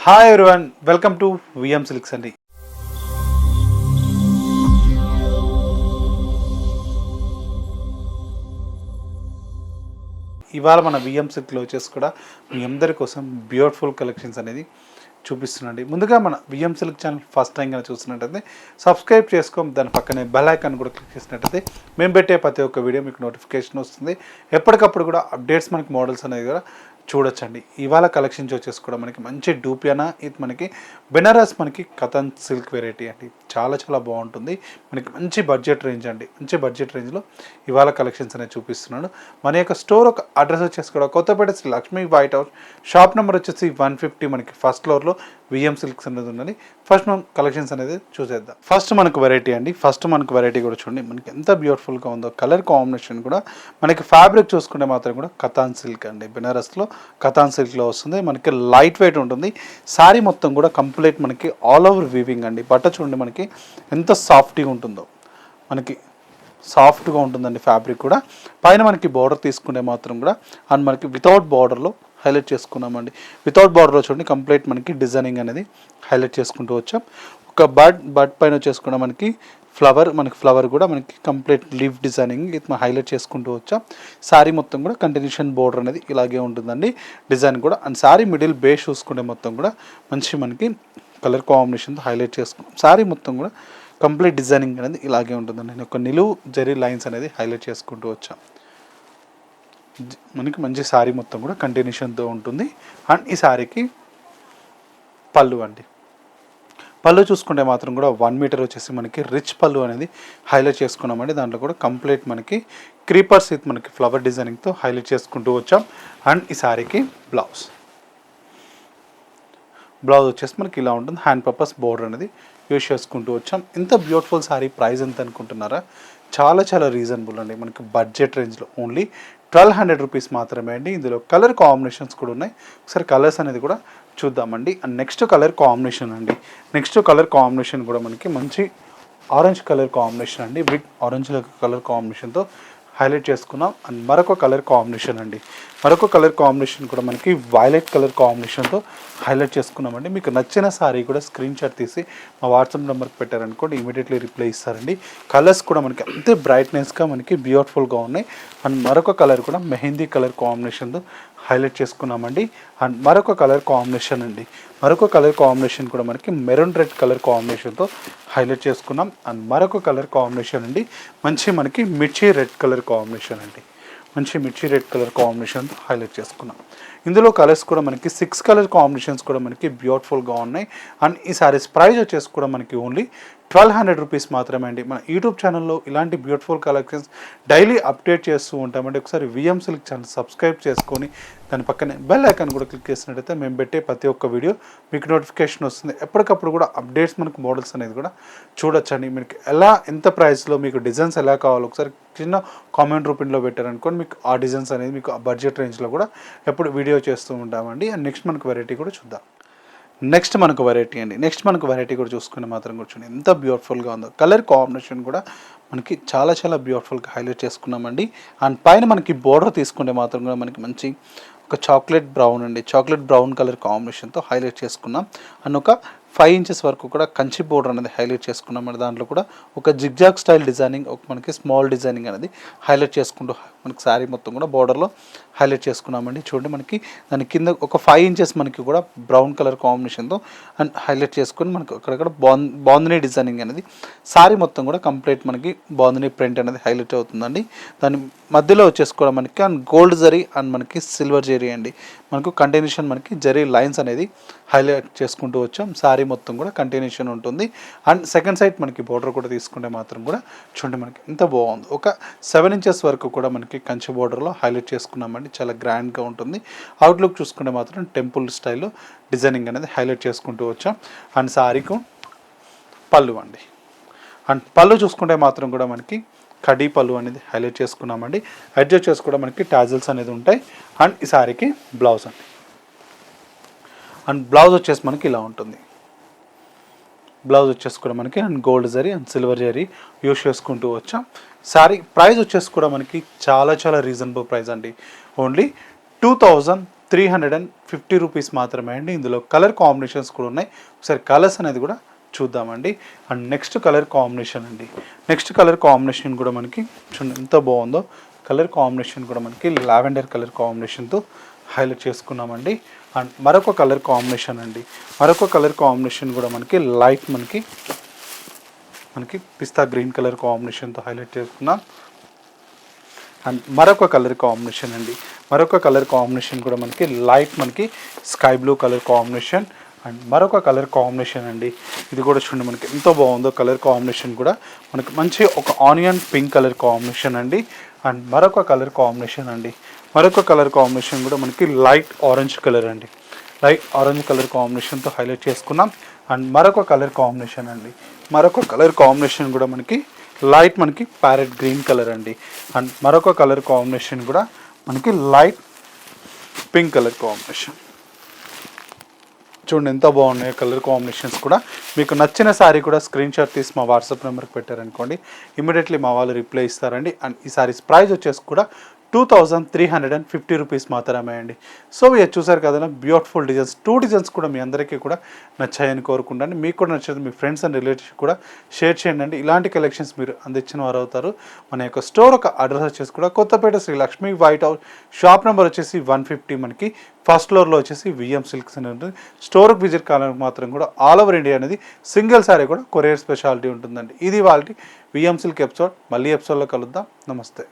Hi everyone, welcome to VM silks అండి. ఇవాళ మన విఎం సిల్క్లో వచ్చేసి కూడా మీ అందరి కోసం బ్యూటిఫుల్ కలెక్షన్స్ అనేది చూపిస్తున్నాండి. ముందుగా మన VM silk channel first time కానీ చూస్తున్నట్టయితే సబ్స్క్రైబ్ చేసుకోం, దాని పక్కనే బెల్ ఐకాన్ కూడా క్లిక్ చేసినట్టయితే మేము పెట్టే ప్రతి ఒక్క వీడియో మీకు నోటిఫికేషన్ వస్తుంది. ఎప్పటికప్పుడు కూడా అప్డేట్స్ మనకి మోడల్స్ అనేది కూడా చూడొచ్చండి. ఇవాళ కలెక్షన్స్ వచ్చేసి కూడా మనకి మంచి డూపియానా, ఇది మనకి బెనారస్ మనకి కథన్ సిల్క్ వెరైటీ అండి. చాలా చాలా బాగుంటుంది. మనకి మంచి బడ్జెట్ రేంజ్ అండి. మంచి బడ్జెట్ రేంజ్లో ఇవాళ కలెక్షన్స్ అనేది చూపిస్తున్నాను. మన యొక్క స్టోర్ ఒక అడ్రస్ వచ్చేసి కూడా Kothapet Sri Lakshmi white house, shop number వచ్చేసి 150, మనకి ఫస్ట్ ఫ్లోర్లో విఎం సిల్క్స్ అనేది ఉందండి. ఫస్ట్ మనం కలెక్షన్స్ అనేది చూసేద్దాం. ఫస్ట్ మనకు వెరైటీ అండి. ఫస్ట్ మనకు వెరైటీ కూడా చూడండి, మనకి ఎంత బ్యూటిఫుల్గా ఉందో. కలర్ కాంబినేషన్ కూడా మనకి ఫ్యాబ్రిక్ చూసుకుంటే మాత్రం కూడా కథాన్ సిల్క్ అండి. బెనారస్లో కథాన్ సిల్క్లో వస్తుంది. మనకి లైట్ వెయిట్ ఉంటుంది. శారీ మొత్తం కూడా కంప్లీట్ మనకి ఆల్ ఓవర్ వీవింగ్ అండి. బట్ట చూడండి మనకి ఎంత సాఫ్ట్గా ఉంటుందో, మనకి సాఫ్ట్గా ఉంటుందండి. ఫ్యాబ్రిక్ కూడా పైన మనకి బార్డర్ తీసుకుంటే మాత్రం కూడా అండ్ మనకి వితౌట్ బార్డర్లో హైలైట్ చేసుకున్నామండి. వితౌట్ బార్డర్లో చూడండి కంప్లీట్ మనకి డిజైనింగ్ అనేది హైలైట్ చేసుకుంటూ వచ్చాం. ఒక బర్డ్ పైన చేసుకున్న మనకి ఫ్లవర్ కూడా మనకి కంప్లీట్ లీవ్ డిజైనింగ్ ఇది హైలైట్ చేసుకుంటూ వచ్చాం. శారీ మొత్తం కూడా కంటిన్యూషన్ బోర్డర్ అనేది ఇలాగే ఉంటుందండి. డిజైన్ కూడా అండ్ శారీ మిడిల్ బేస్ చూసుకుంటే మొత్తం కూడా మంచి మనకి కలర్ కాంబినేషన్తో హైలైట్ చేసుకున్నాం. శారీ మొత్తం కూడా కంప్లీట్ డిజైనింగ్ అనేది ఇలాగే ఉంటుందండి. నేను ఒక నిలువు జరీ లైన్స్ అనేది హైలైట్ చేసుకుంటూ వచ్చాం. మనకి మంచి శారీ మొత్తం కూడా కంటిన్యూషన్తో ఉంటుంది. అండ్ ఈ శారీకి పళ్ళు అండి. పళ్ళు చూసుకుంటే మాత్రం కూడా 1 మీటర్ వచ్చేసి మనకి రిచ్ పళ్ళు అనేది హైలైట్ చేసుకున్నామండి. దాంట్లో కూడా కంప్లీట్ మనకి క్రీపర్స్ విత్ మనకి ఫ్లవర్ డిజైనింగ్తో హైలైట్ చేసుకుంటూ వచ్చాం. అండ్ ఈ శారీకి బ్లౌజ్ వచ్చేసి మనకి ఇలా ఉంటుంది. హ్యాండ్ పర్పస్ బోర్డర్ అనేది యూజ్ చేసుకుంటూ వచ్చాం. ఇంత బ్యూటిఫుల్ శారీ ప్రైస్ ఎంత అనుకుంటున్నారా? చాలా చాలా రీజనబుల్ అండి. మనకి బడ్జెట్ రేంజ్లో ఓన్లీ 1200 రూపీస్ మాత్రమే అండి. ఇందులో కలర్ కాంబినేషన్స్ కూడా ఉన్నాయి. ఒకసారి కలర్స్ అనేది కూడా చూద్దామండి. అండ్ నెక్స్ట్ కలర్ కాంబినేషన్ అండి. నెక్స్ట్ కలర్ కాంబినేషన్ కూడా మనకి మంచి ఆరెంజ్ కలర్ కాంబినేషన్ అండి. బిగ్ ఆరెంజ్ కలర్ కాంబినేషన్తో హైలైట్ చేసుకున్నాం. అండ్ మరొక కలర్ కాంబినేషన్ అండి. మరొక కలర్ కాంబినేషన్ కూడా మనకి వైలెట్ కలర్ కాంబినేషన్తో హైలైట్ చేసుకున్నామండి. మీకు నచ్చిన సారీ కూడా స్క్రీన్ షాట్ తీసి మా వాట్సాప్ నెంబర్కి పెట్టారనుకోండి, ఇమీడియట్లీ రిప్లై ఇస్తారండి. కలర్స్ కూడా మనకి అంతే బ్రైట్నెస్గా మనకి బ్యూటిఫుల్గా ఉన్నాయి. అండ్ మరొక కలర్ కూడా మెహందీ కలర్ కాంబినేషన్తో హైలైట్ చేసుకున్నామండి. అండ్ మరొక కలర్ కాంబినేషన్ అండి. మరొక కలర్ కాంబినేషన్ కూడా మనకి మెరూన్ రెడ్ కలర్ కాంబినేషన్తో హైలైట్ చేసుకున్నాం. అండ్ మరొక కలర్ కాంబినేషన్ అండి మంచి మనకి మిర్చి రెడ్ కలర్ కాంబినేషన్ అండి. మంచి మిర్చి రెడ్ కలర్ కాంబినేషన్తో హైలైట్ చేసుకున్నాం. ఇందులో కలర్స్ కూడా మనకి 6 కలర్ కాంబినేషన్స్ కూడా మనకి బ్యూటిఫుల్గా ఉన్నాయి. అండ్ ఈ సారీస్ ప్రైస్ వచ్చేసి కూడా మనకి ఓన్లీ 1200 రూపీస్ మాత్రమే అండి. మన యూట్యూబ్ ఛానల్లో ఇలాంటి బ్యూటిఫుల్ కలెక్షన్స్ డైలీ అప్డేట్ చేస్తూ ఉంటామండి. ఒకసారి విఎం సిల్క్ ఛానల్ సబ్స్క్రైబ్ చేసుకొని దాని పక్కనే బెల్ ఐకాన్ కూడా క్లిక్ చేసినట్టయితే మేము పెట్టే ప్రతి ఒక్క వీడియో మీకు నోటిఫికేషన్ వస్తుంది. ఎప్పటికప్పుడు కూడా అప్డేట్స్ మనకు మోడల్స్ అనేది కూడా చూడొచ్చండి. మీకు ఎంత ప్రైస్లో మీకు డిజైన్స్ ఎలా కావాలో ఒకసారి చిన్న కామెంట్ రూపంలో పెట్టారనుకోండి, మీకు ఆ డిజైన్స్ అనేది మీకు ఆ బడ్జెట్ రేంజ్లో కూడా ఎప్పుడు వీడియో చేస్తూ ఉంటామండి. అండ్ నెక్స్ట్ మనకు వెరైటీ కూడా చూద్దాం. నెక్స్ట్ మనకు వెరైటీ కూడా చూసుకుని మాత్రం కూర్చొని ఎంత బ్యూటిఫుల్గా ఉందో. కలర్ కాంబినేషన్ కూడా మనకి చాలా చాలా బ్యూటిఫుల్గా హైలైట్ చేసుకున్నామండి. అండ్ పైన మనకి బోర్డర్ తీసుకుంటే మాత్రం కూడా మనకి మంచి ఒక చాక్లెట్ బ్రౌన్ అండి. చాక్లెట్ బ్రౌన్ కలర్ కాంబినేషన్తో హైలైట్ చేసుకున్నాం. అండ్ ఒక 5 ఇంచెస్ వరకు కూడా కంచి బోర్డర్ అనేది హైలైట్ చేసుకున్నాం. మరి దాంట్లో కూడా ఒక జిగ్జాగ్ స్టైల్ డిజైనింగ్, ఒక మనకి స్మాల్ డిజైనింగ్ అనేది హైలైట్ చేసుకుంటూ మనకి శారీ మొత్తం కూడా బోర్డర్లో హైలైట్ చేసుకున్నామండి. చూడండి మనకి దాని కింద ఒక 5 ఇంచెస్ మనకి కూడా బ్రౌన్ కలర్ కాంబినేషన్తో అండ్ హైలైట్ చేసుకొని మనకు అక్కడక్కడ బాందినీ డిజైనింగ్ అనేది శారీ మొత్తం కూడా కంప్లీట్ మనకి బాందినీ ప్రింట్ అనేది హైలైట్ అవుతుందండి. దాని మధ్యలో వచ్చేసి కూడా మనకి అండ్ గోల్డ్ జరీ అండ్ మనకి సిల్వర్ జరీ అండి. మనకు కంటిన్యూషన్ మనకి జరీ లైన్స్ అనేది హైలైట్ చేసుకుంటూ వచ్చాం. శారీ మొత్తం కూడా కంటిన్యూషన్ ఉంటుంది. అండ్ సెకండ్ సైడ్ మనకి బోర్డర్ కూడా తీసుకుంటే మాత్రం కూడా చూడండి మనకి ఎంత బాగుంది. ఒక 7 ఇంచెస్ వరకు కూడా మనకి కంచి బోర్డర్లో హైలైట్ చేసుకున్నామండి. చాలా గ్రాండ్గా ఉంటుంది. అవుట్లుక్ చూసుకుంటే మాత్రం టెంపుల్ స్టైల్లో డిజైనింగ్ అనేది హైలైట్ చేసుకుంటూ వచ్చాం. అండ్ శారీకు పళ్ళు అండి. అండ్ పళ్ళు చూసుకుంటే మాత్రం కూడా మనకి కడీ పళ్ళు అనేది హైలైట్ చేసుకున్నామండి. అడ్జస్ట్ చేసి కూడా మనకి టాజిల్స్ అనేది ఉంటాయి. అండ్ ఈ శారీకి బ్లౌజ్ అండి. అండ్ బ్లౌజ్ వచ్చేసి మనకి ఇలా ఉంటుంది. బ్లౌజ్ వచ్చేసి కూడా మనకి and gold zari and silver zari use చేసుకుంటూ వచ్చాం. శారీ ప్రైస్ వచ్చేసి కూడా మనకి చాలా చాలా రీజనబుల్ ప్రైస్ అండి. ఓన్లీ 2000 350 రూపీస్ మాత్రమే అండి. ఇందులో కలర్ కాంబినేషన్స్ కూడా ఉన్నాయి. ఒకసారి కలర్స్ అనేది కూడా చూద్దామండి. అండ్ నెక్స్ట్ కలర్ కాంబినేషన్ అండి. నెక్స్ట్ కలర్ కాంబినేషన్ కూడా మనకి చూడండి ఎంత బాగుందో. కలర్ కాంబినేషన్ కూడా మనకి లావెండర్ కలర్ కాంబినేషన్తో హైలైట్ చేసుకున్నామండి. అండ్ మరొక కలర్ కాంబినేషన్ అండి. మరొక కలర్ కాంబినేషన్ కూడా మనకి లైట్ మనకి పిస్తా గ్రీన్ కలర్ కాంబినేషన్తో హైలైట్ చేసుకున్నాం. అండ్ మరొక కలర్ కాంబినేషన్ అండి. మరొక కలర్ కాంబినేషన్ కూడా మనకి లైట్ మనకి sky blue colour combination. And మరొక కలర్ కాంబినేషన్ అండి. ఇది కూడా చూడండి మనకి ఎంతో బాగుందో. కలర్ కాంబినేషన్ కూడా మనకి మంచి ఒక ఆనియన్ పింక్ కలర్ కాంబినేషన్ అండి. అండ్ మరొక కలర్ కాంబినేషన్ అండి. మరొక కలర్ కాంబినేషన్ కూడా మనకి లైట్ ఆరెంజ్ కలర్ అండి. లైట్ ఆరెంజ్ కలర్ కాంబినేషన్తో హైలైట్ చేసుకున్నాం. అండ్ మరొక కలర్ కాంబినేషన్ అండి. మరొక కలర్ కాంబినేషన్ కూడా మనకి లైట్ మనకి ప్యారెట్ గ్రీన్ కలర్ అండి. అండ్ మరొక కలర్ కాంబినేషన్ కూడా మనకి లైట్ పింక్ కలర్ కాంబినేషన్. చూడండి ఎంత బాగున్నాయి కలర్ కాంబినేషన్స్ కూడా. మీకు నచ్చిన శారీ కూడా స్క్రీన్ షాట్ తీసి మా వాట్సాప్ నెంబర్కి పెట్టారనుకోండి, ఇమీడియట్లీ మా వాళ్ళు రిప్లై ఇస్తారండి. అండ్ ఈ శారీస్ ప్రైస్ వచ్చేసి కూడా 2350 రూపీస్ మాత్రమే అండి. సో ఇక చూసారు కదా బ్యూటిఫుల్ డిజైన్స్. 2 డిజైన్స్ కూడా మీ అందరికీ కూడా నచ్చాయని కోరుకుంటాను. మీకు కూడా నచ్చేది మీ ఫ్రెండ్స్ అండ్ రిలేటివ్స్ కూడా షేర్ చేయండి అండి. ఇలాంటి కలెక్షన్స్ మీరు అందించిన వారు అవుతారు. మన యొక్క స్టోర్ ఒక అడ్రస్ వచ్చేసి కూడా Kothapet Sri Lakshmi white house, shop number వచ్చేసి 150, మనకి ఫస్ట్ ఫ్లోర్లో వచ్చేసి విఎం సిల్క్స్ అని ఉంటుంది. స్టోర్కి విజిట్ కావడానికి మాత్రం కూడా ఆల్ ఓవర్ ఇండియా అనేది సింగిల్ సారీ కూడా కొరియర్ స్పెషాలిటీ ఉంటుందండి. ఇది వాళ్ళకి విఎం సిల్క్ ఎపిసోడ్. మళ్ళీ ఎపిసోడ్లో కలుద్దాం. నమస్తే.